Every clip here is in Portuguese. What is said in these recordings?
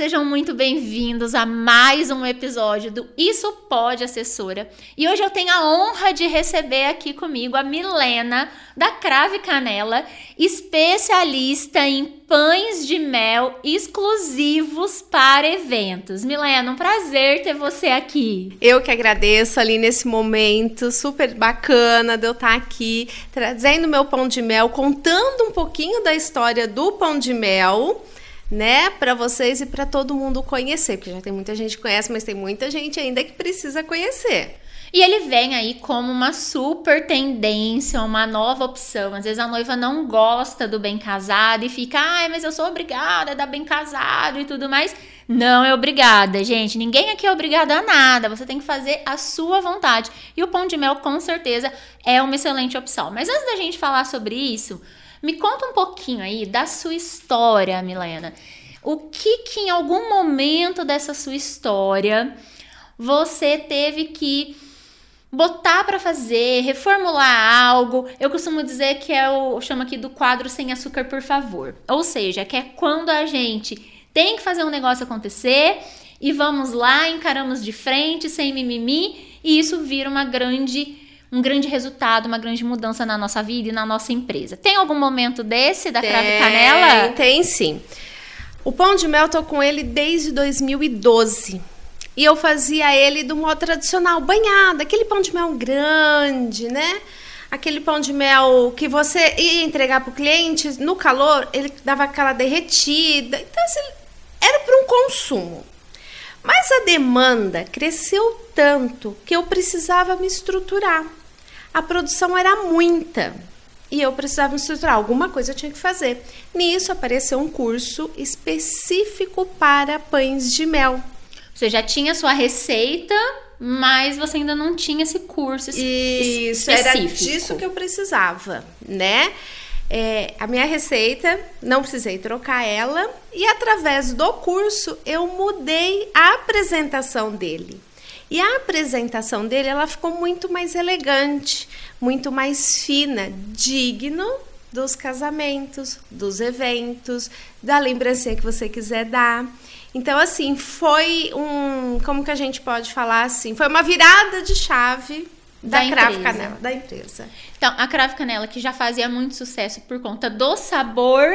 sejam muito bem-vindos a mais um episódio do Isso Pode, Assessora. E hoje eu tenho a honra de receber aqui comigo a Milena, da Cravo e Canela, especialista em pães de mel exclusivos para eventos. Milena, um prazer ter você aqui. Eu que agradeço ali nesse momento super bacana de eu estar aqui, trazendo meu pão de mel, contando um pouquinho da história do pão de mel, né, para vocês e para todo mundo conhecer, porque já tem muita gente que conhece, mas tem muita gente ainda que precisa conhecer. E ele vem aí como uma super tendência, uma nova opção. Às vezes a noiva não gosta do bem casado e fica, mas eu sou obrigada a dar bem casado e tudo mais. Não é obrigada, gente. Ninguém aqui é obrigado a nada. Você tem que fazer a sua vontade. E o pão de mel, com certeza, é uma excelente opção. Mas antes da gente falar sobre isso, me conta um pouquinho aí da sua história, Milena. O que em algum momento dessa sua história você teve que botar para fazer, reformular algo? Eu costumo dizer que eu chamo aqui do quadro sem açúcar, por favor. Ou seja, que é quando a gente tem que fazer um negócio acontecer e vamos lá, encaramos de frente, sem mimimi, e isso vira um grande resultado, uma grande mudança na nossa vida e na nossa empresa. Tem algum momento desse da Cravo e Canela? Tem sim. O pão de mel, eu tô com ele desde 2012. E eu fazia ele do modo tradicional, banhado, aquele pão de mel grande, né? Aquele pão de mel que você ia entregar pro cliente, no calor, ele dava aquela derretida. Então, assim, era para um consumo. Mas a demanda cresceu tanto que eu precisava me estruturar. A produção era muita e eu precisava me estruturar. Alguma coisa eu tinha que fazer. Nisso apareceu um curso específico para pães de mel. Você já tinha sua receita, mas você ainda não tinha esse curso específico. Isso, era disso que eu precisava, né? A minha receita, não precisei trocar ela. E através do curso, eu mudei a apresentação dele. E a apresentação dele, ela ficou muito mais elegante, muito mais fina, digno dos casamentos, dos eventos, da lembrancinha que você quiser dar. Então, assim, foi como que a gente pode falar assim? Foi uma virada de chave da Cravo e Canela, da empresa. Então, a Cravo e Canela, que já fazia muito sucesso por conta do sabor,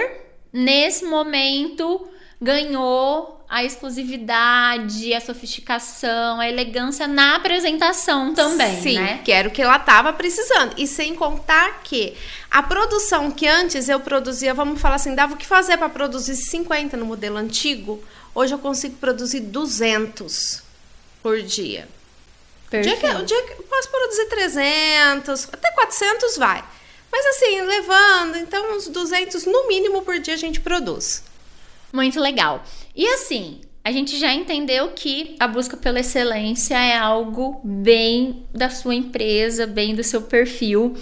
nesse momento ganhou a exclusividade, a sofisticação, a elegância na apresentação também, sim, né? Que era o que ela estava precisando. E sem contar que a produção que antes eu produzia, vamos falar assim, dava o que fazer para produzir 50 no modelo antigo, hoje eu consigo produzir 200 por dia. O dia que eu posso produzir 300, até 400 vai. Mas assim, levando, então uns 200 no mínimo por dia a gente produz. Muito legal. E assim, a gente já entendeu que a busca pela excelência é algo bem da sua empresa, bem do seu perfil.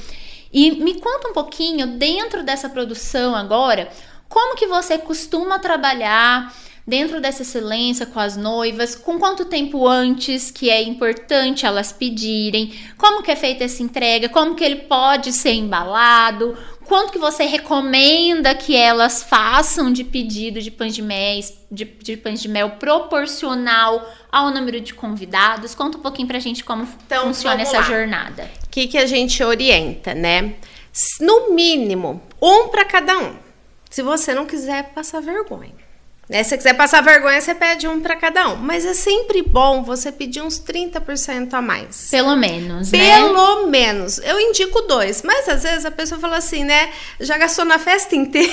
E me conta um pouquinho, dentro dessa produção agora, como que você costuma trabalhar dentro dessa excelência com as noivas, com quanto tempo antes que é importante elas pedirem, como que é feita essa entrega, como que ele pode ser embalado, quanto que você recomenda que elas façam de pedido de pães de pães de mel proporcional ao número de convidados. Conta um pouquinho pra gente como funciona essa jornada. O que a gente orienta, né? No mínimo, um para cada um. Se você não quiser passar vergonha. Né? Se você quiser passar vergonha, você pede um para cada um. Mas é sempre bom você pedir uns 30% a mais. Pelo menos, né? Pelo menos. Eu indico 2. Mas às vezes a pessoa fala assim, né? Já gastou na festa inteira.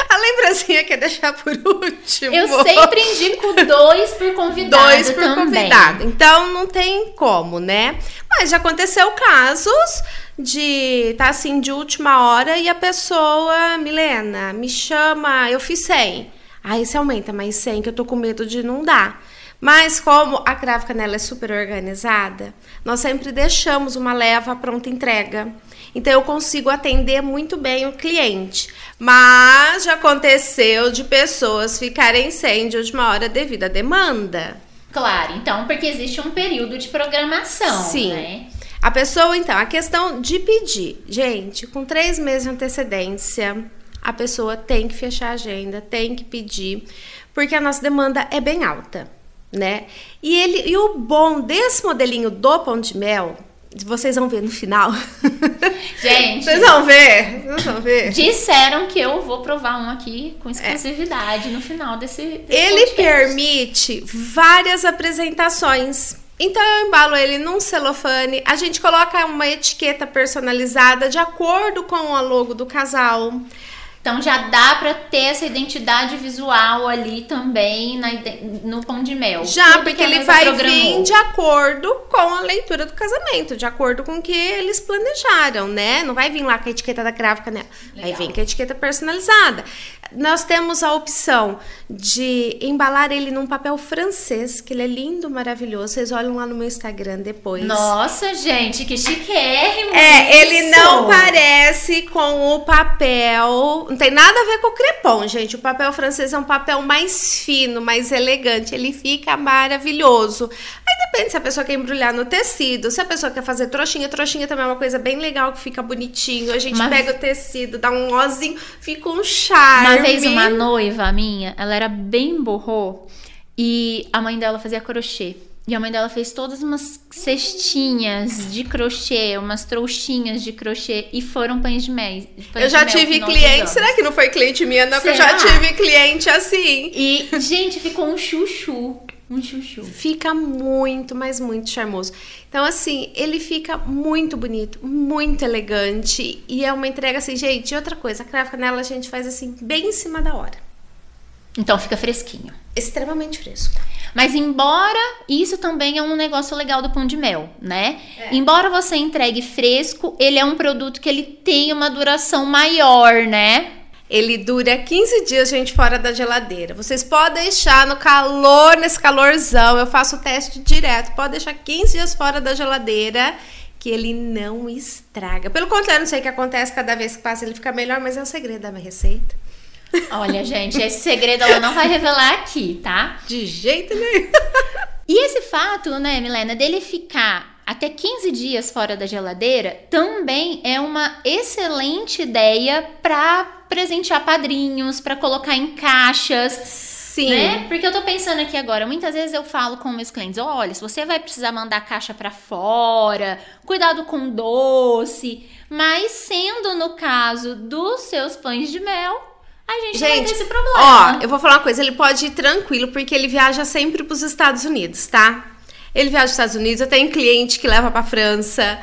A lembrancinha quer deixar por último. Eu sempre indico 2 por convidado. 2 por convidado. Então não tem como, né? Mas já aconteceu casos de tá assim de última hora e a pessoa, Milena, me chama, eu fiz 100. Aí você aumenta mais 100 que eu tô com medo de não dar. Mas como a Cravo e Canela é super organizada, nós sempre deixamos uma leva pronta entrega. Então eu consigo atender muito bem o cliente. Mas já aconteceu de pessoas ficarem sem de última hora devido à demanda. Claro, então, porque existe um período de programação, sim, né? A pessoa, então, a questão de pedir. Gente, com 3 meses de antecedência, a pessoa tem que fechar a agenda, tem que pedir, porque a nossa demanda é bem alta, né? E o bom desse modelinho do pão de mel, vocês vão ver no final. Gente, vocês vão ver. Disseram que eu vou provar um aqui com exclusividade no final desse Ele podcast. permite várias apresentações. Então eu embalo ele num celofane, a gente coloca uma etiqueta personalizada de acordo com a logo do casal. Então já dá pra ter essa identidade visual ali também no pão de mel. Já, Tudo porque que a ele noiva vai programou. vir de acordo com a leitura do casamento, de acordo com o que eles planejaram, né? Não vai vir lá com a etiqueta da gráfica, né? Vai vir com a etiqueta personalizada. Nós temos a opção de embalar ele num papel francês, que ele é lindo, maravilhoso. Vocês olham lá no meu Instagram depois. Nossa, gente, que chiquérrimo. Ele não parece com o papel. Não tem nada a ver com o crepom, gente. O papel francês é um papel mais fino, mais elegante. Ele fica maravilhoso. Aí depende se a pessoa quer embrulhar no tecido, se a pessoa quer fazer trouxinha. Trouxinha também é uma coisa bem legal, que fica bonitinho. A gente pega o tecido, dá um nozinho, fica um charme. Uma vez uma noiva minha, ela era bem borrô e a mãe dela fazia crochê. E a mãe dela fez todas umas cestinhas de crochê, umas trouxinhas de crochê e foram pães de mel. Eu já tive cliente, será que não foi cliente minha? Não, que eu já tive cliente assim. E, gente, ficou um chuchu. Um chuchu. Fica muito, mas muito charmoso. Então, assim, ele fica muito bonito, muito elegante. E é uma entrega assim, gente. E outra coisa, a cravo canela a gente faz assim, bem em cima da hora. Então fica fresquinho. Extremamente fresco. Mas embora isso também é um negócio legal do pão de mel, né? Embora você entregue fresco, ele é um produto que ele tem uma duração maior, né? Ele dura 15 dias, gente, fora da geladeira. Vocês podem deixar no calor, nesse calorzão. Eu faço o teste direto. Pode deixar 15 dias fora da geladeira, que ele não estraga. Pelo contrário, não sei o que acontece, cada vez que passa ele fica melhor, mas é o segredo da minha receita. Olha, gente, esse segredo ela não vai revelar aqui, tá? De jeito nenhum. E esse fato, né, Milena, dele ficar até 15 dias fora da geladeira também é uma excelente ideia para presentear padrinhos, para colocar em caixas. Sim. Né? Porque eu tô pensando aqui agora, muitas vezes eu falo com meus clientes, olha, se você vai precisar mandar caixa para fora, cuidado com doce, mas sendo no caso dos seus pães de mel, a gente não vai ter esse problema. Ó, eu vou falar uma coisa, ele pode ir tranquilo, porque ele viaja sempre pros Estados Unidos, tá? Ele viaja pros Estados Unidos, eu tenho cliente que leva pra França.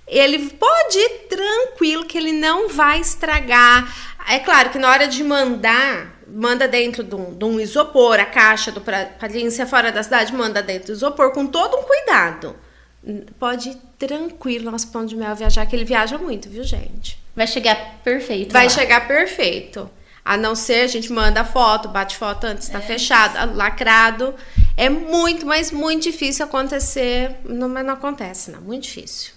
Ele pode ir tranquilo, que ele não vai estragar. É claro que na hora de mandar, manda dentro de um isopor, a caixa do padrinho, se é fora da cidade, manda dentro do isopor, com todo um cuidado. Pode ir tranquilo, nosso pão de mel viajar, que ele viaja muito, viu, gente? Vai chegar perfeito. Vai chegar perfeito. A não ser, a gente manda foto, bate foto antes, tá fechado, lacrado. É muito, mas muito difícil acontecer. Mas não acontece, não. Muito difícil.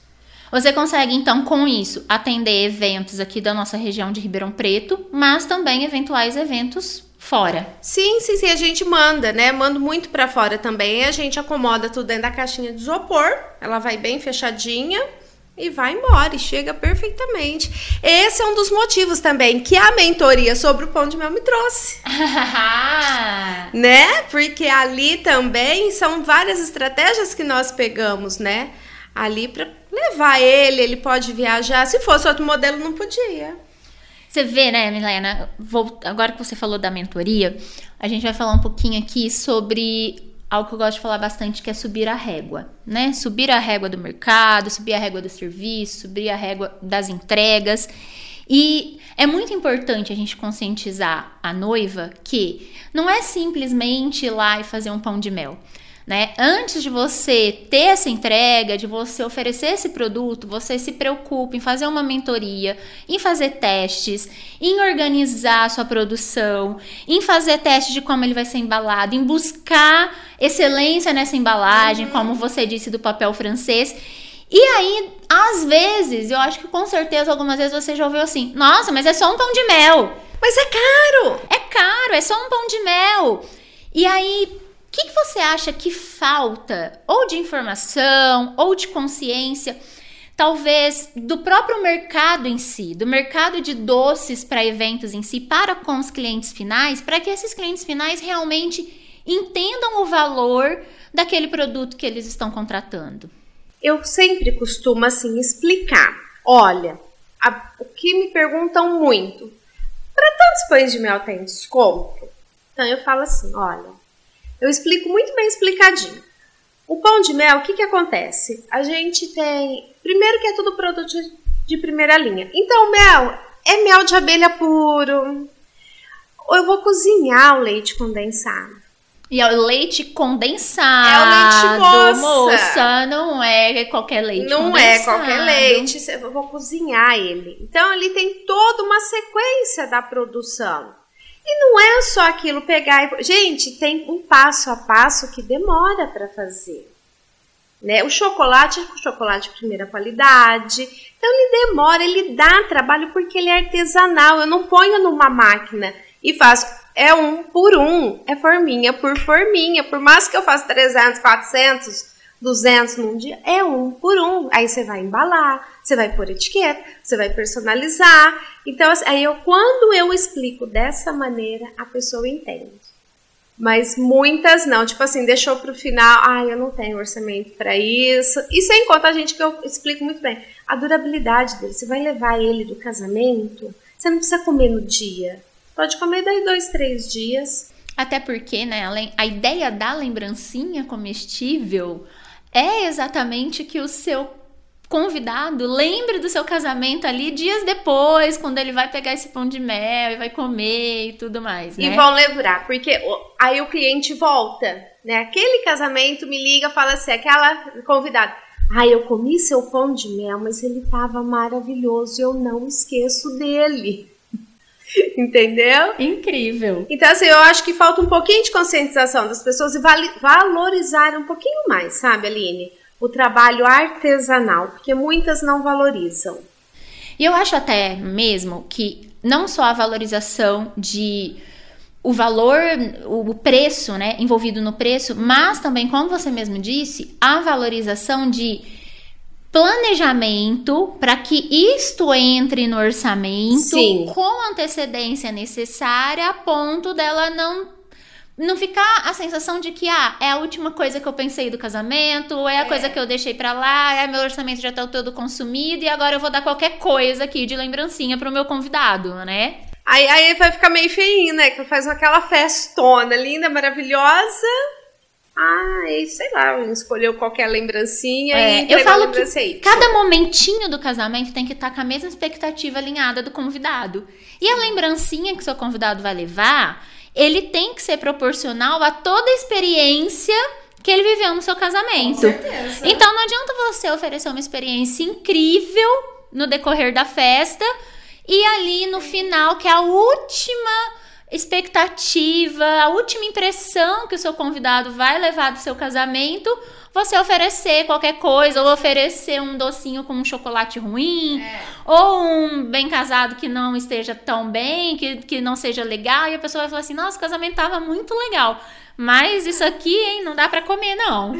Você consegue, então, com isso, atender eventos aqui da nossa região de Ribeirão Preto, mas também eventuais eventos fora. Sim, sim, sim. A gente manda, né? Mando muito pra fora também. A gente acomoda tudo dentro da caixinha de isopor. Ela vai bem fechadinha. E vai embora, e chega perfeitamente. Esse é um dos motivos também que a mentoria sobre o pão de mel me trouxe. Né? Porque ali também são várias estratégias que nós pegamos, né? Ali para levar ele pode viajar. Se fosse outro modelo, não podia. Você vê, né, Milena? Agora que você falou da mentoria, a gente vai falar um pouquinho aqui sobre algo que eu gosto de falar bastante, que é subir a régua, né? Subir a régua do mercado, subir a régua do serviço, subir a régua das entregas. E é muito importante a gente conscientizar a noiva que não é simplesmente ir lá e fazer um pão de mel, né? Antes de você ter essa entrega, de você oferecer esse produto, você se preocupa em fazer uma mentoria, em fazer testes, em organizar a sua produção, em fazer testes de como ele vai ser embalado, em buscar excelência nessa embalagem, como você disse, do papel francês. E aí, às vezes, eu acho que com certeza algumas vezes você já ouviu assim, nossa, mas é só um pão de mel. Mas é caro! É caro, é só um pão de mel. E aí, o que você acha que falta, ou de informação, ou de consciência, talvez do próprio mercado em si, do mercado de doces para eventos em si, para com os clientes finais, para que esses clientes finais realmente entendam o valor daquele produto que eles estão contratando? Eu sempre costumo, assim, explicar. Olha, o que me perguntam muito, para tantos pães de mel tem desconto? Então eu falo assim, olha, eu explico muito bem explicadinho. O pão de mel, o que acontece? A gente tem, primeiro que é tudo produto de primeira linha. Então mel é mel de abelha puro. Ou eu vou cozinhar o leite condensado. E é o leite condensado. É o leite moça. Não é qualquer leite condensado. Não é qualquer leite. Eu vou cozinhar ele. Então, ali tem toda uma sequência da produção. E não é só aquilo pegar e... Gente, tem um passo a passo que demora para fazer. Né? O chocolate é chocolate de primeira qualidade. Então, ele demora, ele dá trabalho porque ele é artesanal. Eu não ponho numa máquina e faço... É 1 por 1, é forminha por forminha. Por mais que eu faça 300, 400, 200 num dia, é 1 por 1. Aí você vai embalar, você vai pôr etiqueta, você vai personalizar. Então, aí quando eu explico dessa maneira, a pessoa entende. Mas muitas não, tipo assim, deixou pro final, eu não tenho orçamento para isso. E sem contar, gente, que eu explico muito bem, a durabilidade dele. Você vai levar ele do casamento, você não precisa comer no dia. Pode comer daí 2, 3 dias. Até porque, né, a ideia da lembrancinha comestível é exatamente que o seu convidado lembre do seu casamento ali dias depois, quando ele vai pegar esse pão de mel e vai comer e tudo mais, né? E vão lembrar, porque aí o cliente volta, né? Aquele casamento me liga, fala assim, aquela convidada, eu comi seu pão de mel, mas ele tava maravilhoso, eu não esqueço dele. Entendeu? Incrível. Então, assim, eu acho que falta um pouquinho de conscientização das pessoas e valorizar um pouquinho mais, sabe, Aline? O trabalho artesanal, porque muitas não valorizam. E eu acho até mesmo que não só a valorização de o valor, o preço, né, envolvido no preço, mas também, como você mesmo disse, a valorização de planejamento para que isto entre no orçamento. Sim. Com antecedência necessária, a ponto dela não ficar a sensação de que é a última coisa que eu pensei do casamento, é a coisa que eu deixei pra lá, meu orçamento já tá todo consumido e agora eu vou dar qualquer coisa aqui de lembrancinha pro meu convidado, né? Aí vai ficar meio feinho, né? Que faz aquela festona linda, maravilhosa. E sei lá, escolheu qualquer lembrancinha e eu falo que cada momentinho do casamento tem que estar com a mesma expectativa alinhada do convidado. E a lembrancinha que seu convidado vai levar, ele tem que ser proporcional a toda a experiência que ele viveu no seu casamento. Com certeza. Então não adianta você oferecer uma experiência incrível no decorrer da festa e ali no final, que é a última expectativa, a última impressão que o seu convidado vai levar do seu casamento, você oferecer qualquer coisa, ou oferecer um docinho com um chocolate ruim, ou um bem casado que não esteja tão bem, que não seja legal, e a pessoa vai falar assim, nossa, o casamento tava muito legal, mas isso aqui, não dá pra comer, não.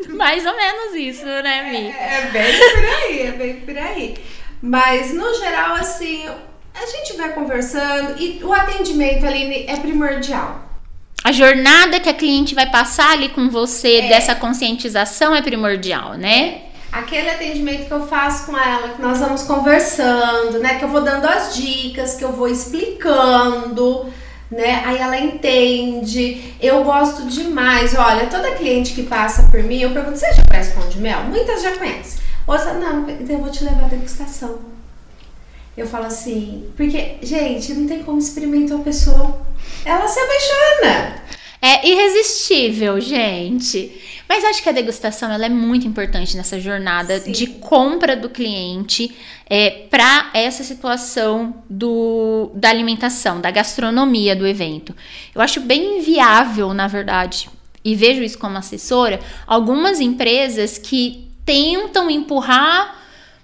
Mais ou menos isso, né, Mi? É bem por aí. Mas, no geral, assim, a gente vai conversando e o atendimento ali é primordial. A jornada que a cliente vai passar ali com você, dessa conscientização, é primordial, né? Aquele atendimento que eu faço com ela, que nós vamos conversando, né? Que eu vou dando as dicas, que eu vou explicando, né? Aí ela entende. Eu gosto demais. Olha, toda cliente que passa por mim, eu pergunto, você já conhece pão de mel? Muitas já conhecem. Outra, não, então eu vou te levar à degustação. Eu falo assim, porque, gente, não tem como experimentar a pessoa. Ela se apaixona. É irresistível, gente. Mas acho que a degustação ela é muito importante nessa jornada de compra do cliente para essa situação da alimentação, da gastronomia do evento. Eu acho bem inviável, na verdade, e vejo isso como assessora, algumas empresas que tentam empurrar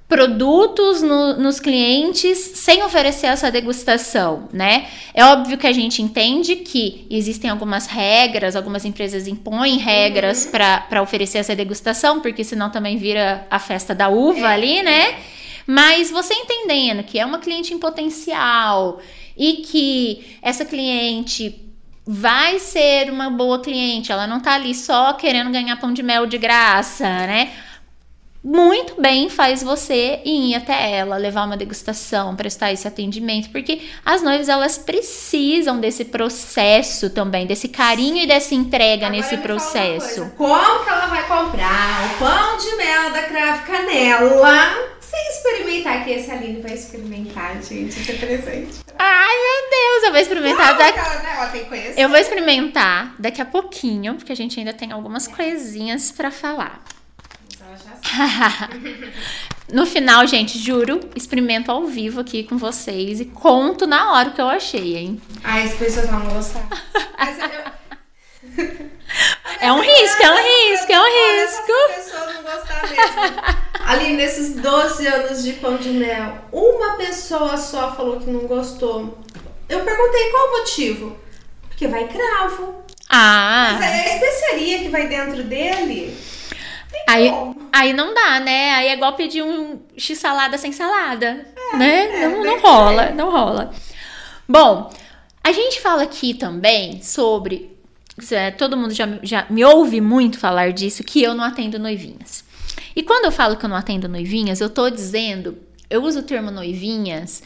produtos nos clientes sem oferecer essa degustação, né? É óbvio que a gente entende que existem algumas regras, algumas empresas impõem regras para oferecer essa degustação, porque senão também vira a festa da uva ali, né? Mas você entendendo que é uma cliente em potencial e que essa cliente vai ser uma boa cliente, ela não tá ali só querendo ganhar pão de mel de graça, né? Muito bem faz você ir até ela, levar uma degustação, prestar esse atendimento, porque as noivas, elas precisam desse processo também, desse carinho e dessa entrega. Agora, nesse processo. Como que ela vai comprar o pão de mel da Cravo Canela sem experimentar? Que esse Aline vai experimentar, gente, esse é presente. Ai, meu Deus, eu vou experimentar ela tem que conhecer. Eu vou experimentar daqui a pouquinho, porque a gente ainda tem algumas coisinhas pra falar. No final, gente, juro, experimento ao vivo aqui com vocês e conto na hora o que eu achei, hein? Ai, as pessoas não vão gostar. É um risco, é um risco, é um risco. As pessoas não gostar mesmo. Ali, nesses 12 anos de pão de mel, uma pessoa só falou que não gostou. Eu perguntei qual o motivo. Porque vai cravo. Ah. Mas é a especiaria que vai dentro dele. Aí não dá, né? Aí é igual pedir um x-salada sem salada, né? Não rola, não rola. Bom, a gente fala aqui também sobre... todo mundo já me ouve muito falar disso, que eu não atendo noivinhas. E quando eu falo que eu não atendo noivinhas, eu tô dizendo... Eu uso o termo noivinhas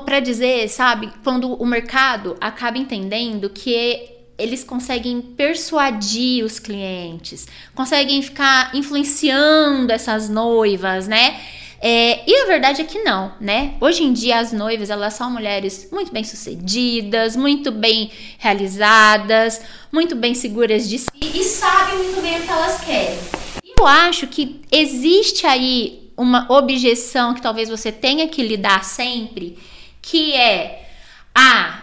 pra dizer, sabe? Quando o mercado acaba entendendo que... eles conseguem persuadir os clientes, conseguem ficar influenciando essas noivas, né? E a verdade é que não, né? Hoje em dia as noivas, elas são mulheres muito bem sucedidas, muito bem realizadas, muito bem seguras de si e sabem muito bem o que elas querem. E eu acho que existe aí uma objeção que talvez você tenha que lidar sempre, que é,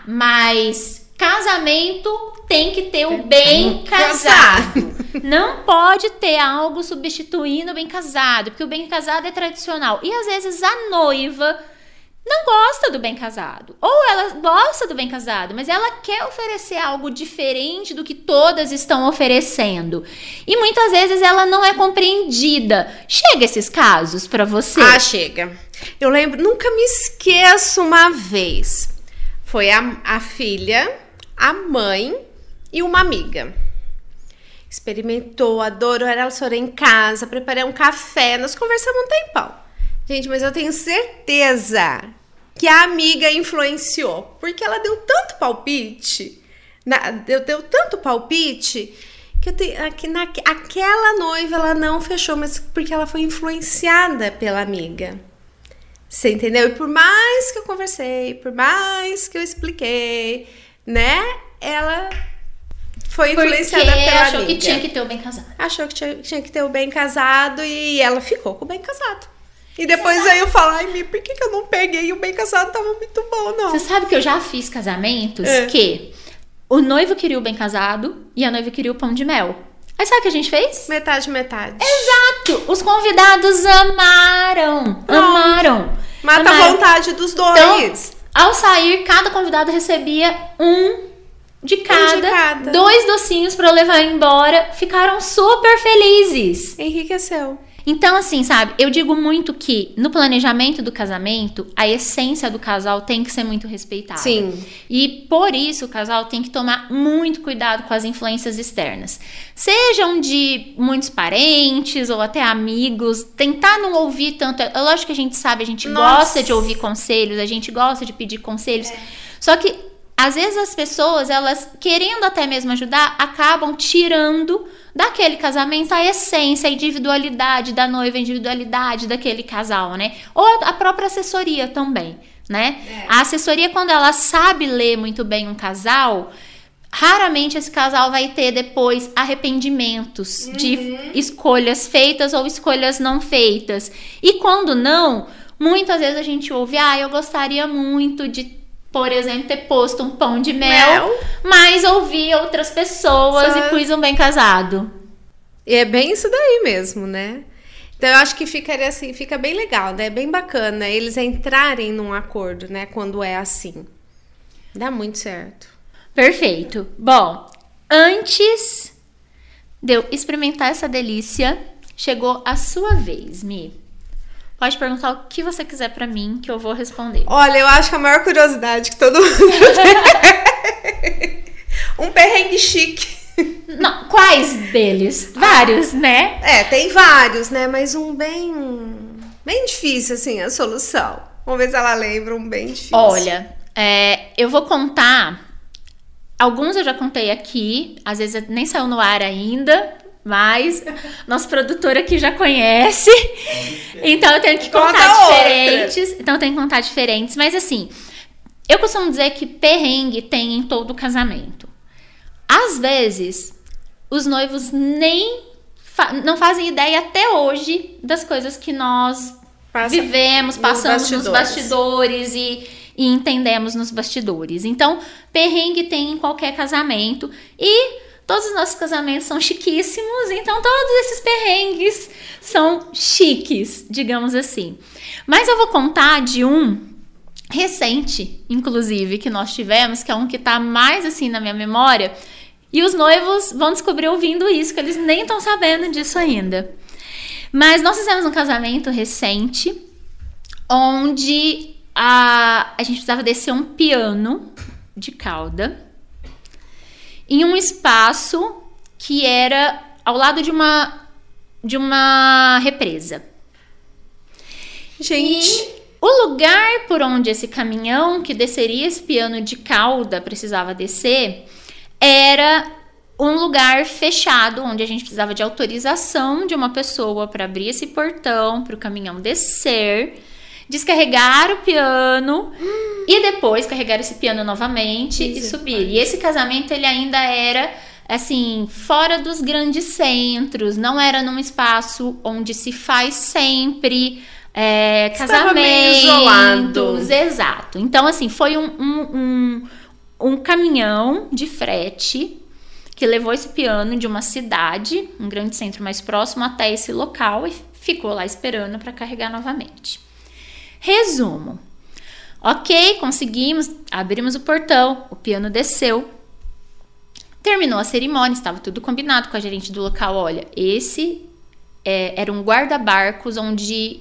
mas casamento tem que ter o bem casado. Não pode ter algo substituindo o bem casado, porque o bem casado é tradicional. E às vezes a noiva não gosta do bem casado. Ou ela gosta do bem casado, mas ela quer oferecer algo diferente do que todas estão oferecendo. E muitas vezes ela não é compreendida. Chega esses casos pra você? Chega. Eu lembro, nunca me esqueço uma vez. Foi a filha, a mãe e uma amiga. Experimentou, adorou, ela chorou em casa, preparei um café, nós conversamos um tempão. Gente, mas eu tenho certeza que a amiga influenciou, porque ela deu tanto palpite, deu tanto palpite, que aquela noiva ela não fechou, mas porque ela foi influenciada pela amiga. Você entendeu? E por mais que eu conversei, por mais que eu expliquei, né? Ela foi influenciada pela amiga. Achou que tinha que ter o bem casado. Achou que tinha que ter o bem casado e ela ficou com o bem casado. E depois aí eu falo, por que eu não peguei? O bem casado tava muito bom, não. Você sabe que eu já fiz casamentos que o noivo queria o bem casado e a noiva queria o pão de mel. Aí sabe o que a gente fez? Metade, metade. Exato! Os convidados amaram. Amaram. Mata a vontade dos dois. Então, ao sair, cada convidado recebia um de cada. 2 docinhos pra levar embora. Ficaram super felizes. Enriqueceu. Então, assim, sabe, eu digo muito que no planejamento do casamento, a essência do casal tem que ser muito respeitada. Sim. E por isso o casal tem que tomar muito cuidado com as influências externas. Sejam de muitos parentes ou até amigos, tentar não ouvir tanto. É lógico que a gente sabe, a gente gosta de ouvir conselhos, a gente gosta de pedir conselhos. Só que, às vezes, as pessoas, elas, querendo até mesmo ajudar, acabam tirando daquele casamento a essência, a individualidade da noiva, a individualidade daquele casal, né? Ou a própria assessoria também, né? A assessoria, quando ela sabe ler muito bem um casal, raramente esse casal vai ter depois arrependimentos de escolhas feitas ou escolhas não feitas. E quando não, muitas vezes a gente ouve, eu gostaria muito de, por exemplo, ter posto um pão de mel, mas ouvi outras pessoas e pus um bem casado. E é bem isso daí mesmo, né? Então, eu acho que ficaria assim, fica bem legal, né? Bem bacana eles entrarem num acordo, né? Quando é assim. Dá muito certo. Perfeito. Bom, antes de eu experimentar essa delícia, chegou a sua vez, Mi. Pode perguntar o que você quiser pra mim, que eu vou responder. Olha, eu acho que a maior curiosidade que todo mundo tem. Um perrengue chique. Não, quais deles? Vários, né? Tem vários, né? Mas um bem difícil, assim, a solução. Vamos ver se ela lembra um bem difícil. Olha, eu vou contar. Alguns eu já contei aqui, às vezes nem saiu no ar ainda, mas nosso produtor aqui já conhece. Então eu tenho que contar diferentes. Então eu tenho que contar diferentes. Mas assim, eu costumo dizer que perrengue tem em todo casamento. Às vezes, os noivos não fazem ideia até hoje das coisas que nós vivemos, passamos nos bastidores e entendemos nos bastidores. Então, perrengue tem em qualquer casamento e todos os nossos casamentos são chiquíssimos, então todos esses perrengues são chiques, digamos assim. Mas eu vou contar de um recente, inclusive, que nós tivemos, que é um que tá mais assim na minha memória. E os noivos vão descobrir ouvindo isso, que eles nem estão sabendo disso ainda. Mas nós fizemos um casamento recente, onde a gente precisava descer um piano de cauda em um espaço que era ao lado de uma represa. Gente... E o lugar por onde esse caminhão que desceria esse piano de cauda precisava descer era um lugar fechado, onde a gente precisava de autorização de uma pessoa para abrir esse portão, para o caminhão descer, descarregar o piano e depois carregar esse piano novamente e subir. E esse casamento, ele ainda era, assim, fora dos grandes centros, não era num espaço onde se faz sempre casamentos. Exato. Então, assim, foi um caminhão de frete que levou esse piano de uma cidade, um grande centro mais próximo, até esse local e ficou lá esperando para carregar novamente. Resumo. Ok, conseguimos, abrimos o portão, o piano desceu, terminou a cerimônia, estava tudo combinado com a gerente do local. Olha, esse era um guarda-barcos onde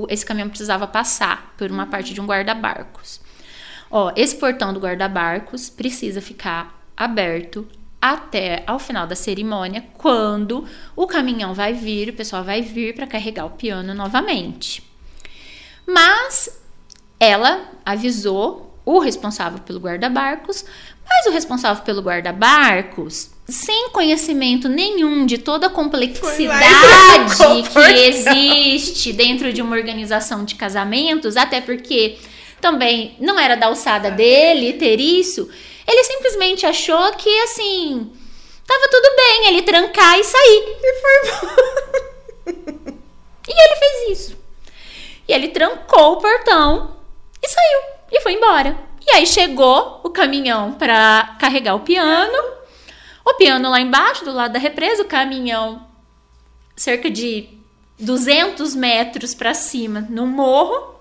esse caminhão precisava passar por uma parte de um guarda-barcos. Esse portão do guarda-barcos precisa ficar aberto até ao final da cerimônia, quando o caminhão vai vir, o pessoal vai vir para carregar o piano novamente. Mas ela avisou o responsável pelo guarda-barcos, mas o responsável pelo guarda-barcos, sem conhecimento nenhum de toda a complexidade que existe dentro de uma organização de casamentos, até porque também não era da alçada dele ter isso, ele simplesmente achou que, assim, tava tudo bem ele trancar e sair. E foi bom. E ele fez isso. E ele trancou o portão e saiu. E foi embora. E aí chegou o caminhão para carregar o piano lá embaixo, do lado da represa, o caminhão cerca de 200 metros para cima no morro.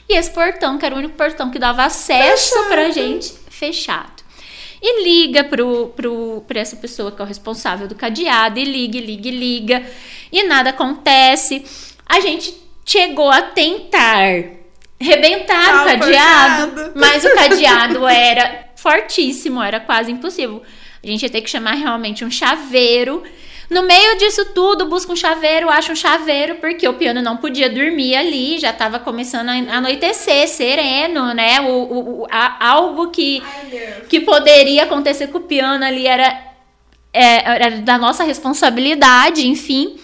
E esse portão, que era o único portão que dava acesso pra gente, fechado. E liga pra essa pessoa que é o responsável do cadeado, e liga, e nada acontece. A gente chegou a tentar rebentar o cadeado, mas o cadeado era fortíssimo, era quase impossível. A gente ia ter que chamar realmente um chaveiro. No meio disso tudo, busca um chaveiro, acha um chaveiro, porque o piano não podia dormir ali, já estava começando a anoitecer, sereno, né? Algo que poderia acontecer com o piano ali era da nossa responsabilidade, enfim.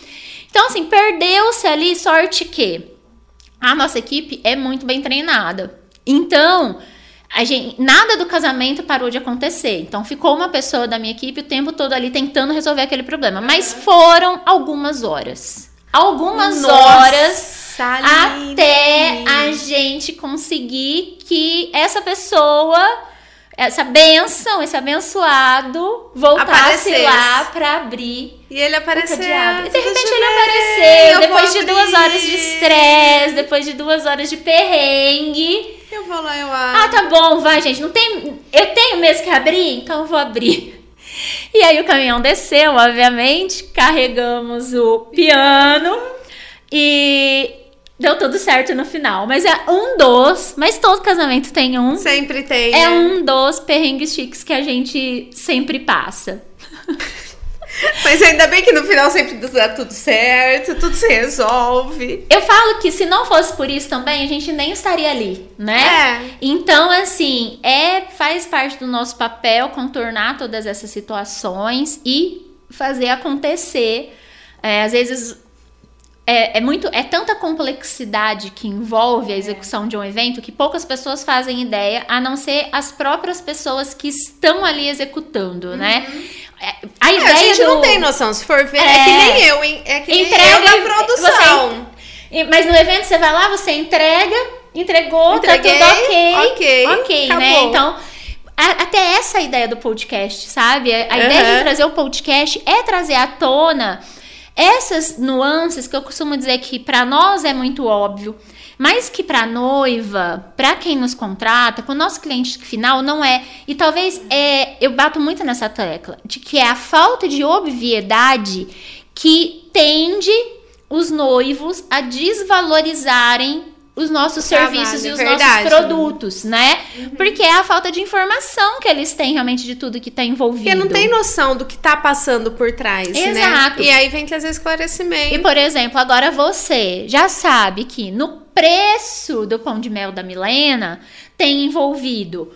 Então, assim, perdeu-se ali, sorte que a nossa equipe é muito bem treinada. Então, nada do casamento parou de acontecer. Então, ficou uma pessoa da minha equipe o tempo todo ali tentando resolver aquele problema. Mas foram algumas horas. Horas até a gente conseguir que essa pessoa essa bênção, esse abençoado voltasse lá pra abrir. E ele apareceu. E de repente ele apareceu, depois de 2 horas de estresse, depois de 2 horas de perrengue. Eu vou lá, eu abro. Ah, tá bom, vai, gente. Não tem. Eu tenho mesmo que abrir, então eu vou abrir. E aí o caminhão desceu, obviamente. Carregamos o piano e deu tudo certo no final. Mas mas todo casamento tem um. Sempre tem. É um dos perrengues chiques que a gente sempre passa. Mas ainda bem que no final sempre dá tudo certo, tudo se resolve. Eu falo que se não fosse por isso também, a gente nem estaria ali, né? Então, assim, faz parte do nosso papel contornar todas essas situações e fazer acontecer. Às vezes é tanta complexidade que envolve a execução de um evento que poucas pessoas fazem ideia, a não ser as próprias pessoas que estão ali executando, né? A gente não tem noção, se for ver, é que nem eu, hein? É que nem eu na produção. Mas no evento você vai lá, você entregou, tá tudo ok, né? Então, até essa ideia do podcast, sabe? A ideia de trazer o podcast é trazer à tona essas nuances que eu costumo dizer que para nós é muito óbvio, mas que para noiva, para quem nos contrata, com o nosso cliente final não é. E talvez eu bato muito nessa tecla de que é a falta de obviedade que tende os noivos a desvalorizarem os nossos serviços e os nossos produtos, né? Porque é a falta de informação que eles têm realmente de tudo que tá envolvido. Porque não tem noção do que tá passando por trás, Exato. né? E aí vem trazer esclarecimento. E, por exemplo, agora você já sabe que no preço do pão de mel da Milena tem envolvido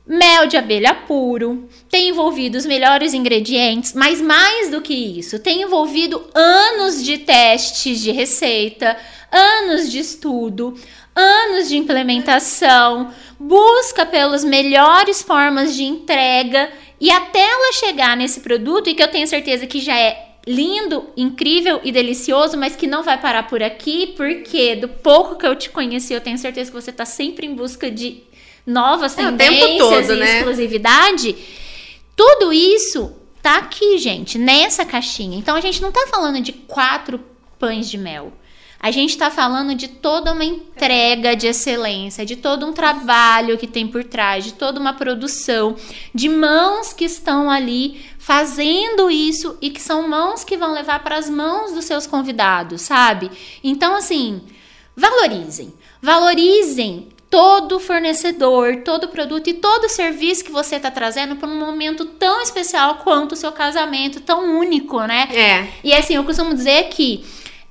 mel de abelha puro, tem envolvido os melhores ingredientes, mas mais do que isso, tem envolvido anos de testes de receita, anos de estudo, anos de implementação, busca pelas melhores formas de entrega e até ela chegar nesse produto, e que eu tenho certeza que já é lindo, incrível e delicioso, mas que não vai parar por aqui, porque do pouco que eu te conheci, eu tenho certeza que você está sempre em busca de novas tendências todo, e exclusividade. Tudo isso tá aqui, gente, nessa caixinha. Então a gente não tá falando de 4 pães de mel. A gente tá falando de toda uma entrega de excelência, de todo um trabalho que tem por trás, de toda uma produção, de mãos que estão ali fazendo isso e que são mãos que vão levar para as mãos dos seus convidados, sabe? Então, assim, valorizem todo fornecedor, todo produto e todo serviço que você está trazendo para um momento tão especial quanto o seu casamento, tão único, né? E assim, eu costumo dizer que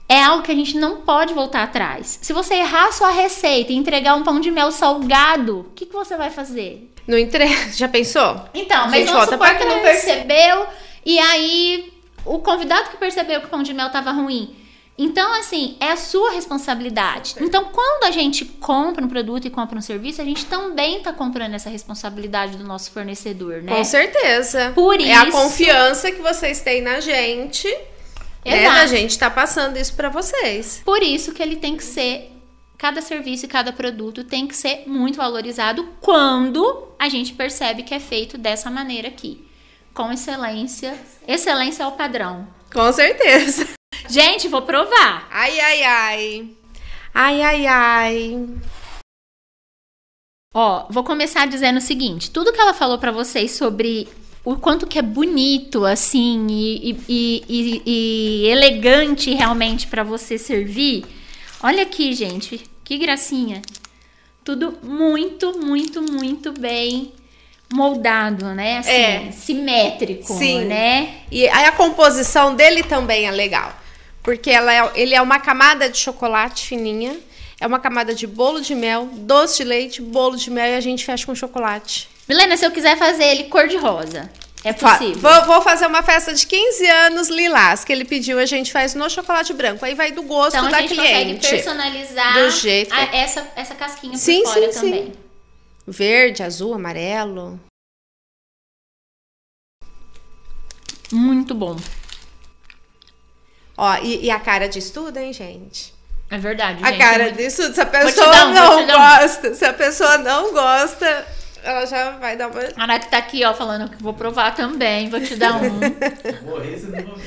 é algo que a gente não pode voltar atrás. Se você errar sua receita e entregar um pão de mel salgado, o que você vai fazer? Não entrega. Já pensou? Então, mas vamos supor que não percebeu e aí o convidado que percebeu que o pão de mel estava ruim. Então, assim, é a sua responsabilidade. Então, quando a gente compra um produto e compra um serviço, a gente também tá comprando essa responsabilidade do nosso fornecedor, né? Com certeza. Por isso... É a confiança que vocês têm na gente, né? A gente tá passando isso pra vocês. Por isso que ele tem que ser... Cada serviço e cada produto tem que ser muito valorizado quando a gente percebe que é feito dessa maneira aqui. Com excelência. Excelência é o padrão. Com certeza. Gente, vou provar. Ai, ai, ai. Ai, ai, ai. Ó, vou começar dizendo o seguinte. Tudo que ela falou pra vocês sobre o quanto que é bonito, assim, e elegante realmente pra você servir. Olha aqui, gente. Que gracinha. Tudo muito, muito, muito bem moldado, né? Assim, simétrico, né? E aí a composição dele também é legal. Porque ele é uma camada de chocolate fininha, é uma camada de bolo de mel, doce de leite, bolo de mel e a gente fecha com chocolate. Milena, se eu quiser fazer ele cor-de-rosa, é possível? Vou fazer uma festa de 15 anos lilás, que ele pediu, a gente faz no chocolate branco. Aí vai do gosto da cliente. Então a gente consegue personalizar do jeito essa casquinha por fora também. Sim. Verde, azul, amarelo. Muito bom. Ó, e a cara diz tudo, hein, gente? É verdade, a gente. A cara diz tudo. Se a pessoa não gosta, se a pessoa não gosta, ela já vai dar uma... A Nath tá aqui, ó, falando que vou provar também. Vou te dar um. Morrer, você não vai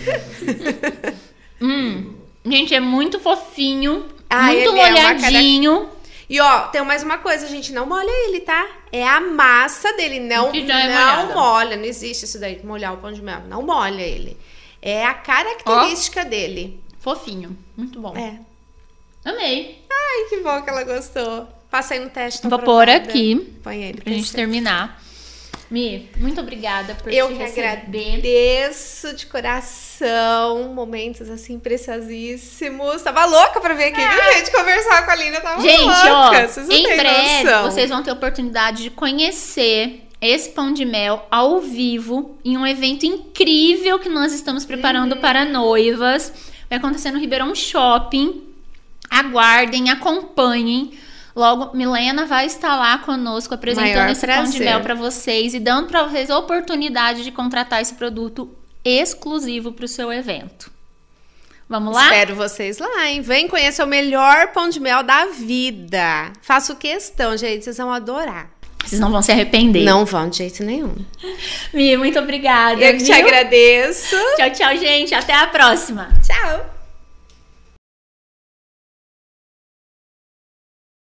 ver. Gente, é muito fofinho. Ah, muito ele é uma molhadinho. E ó, tem mais uma coisa, gente, não molha ele, tá? É a massa dele, não, Que já é não molhada. molha, não existe isso daí, molhar o pão de mel, não molha ele. É a característica dele. Fofinho. Muito bom. É. Amei. Ai, que bom que ela gostou. Passei no teste. tô Vou pôr aprovada. aqui Põe ele pra gente terminar. Mi, muito obrigada por Eu te que receber. agradeço de coração. Momentos assim preciosíssimos. Tava louca pra vir aqui, viu, gente? Conversar com a Aline. Eu tava Gente, louca. ó, Vocês não em têm breve noção. vocês vão ter a oportunidade de conhecer esse pão de mel ao vivo em um evento incrível que nós estamos preparando para noivas. Vai acontecer no Ribeirão Shopping. Aguardem, acompanhem. Logo, Milena vai estar lá conosco apresentando Maior esse pão de prazer. mel para vocês e dando para vocês a oportunidade de contratar esse produto exclusivo para o seu evento. Vamos lá? Espero vocês lá, hein? Vem conhecer o melhor pão de mel da vida. Faço questão, gente. Vocês vão adorar. Vocês não vão se arrepender. Não vão de jeito nenhum. Mi, muito obrigada. Eu que te viu? agradeço. Tchau, tchau, gente. Até a próxima. Tchau.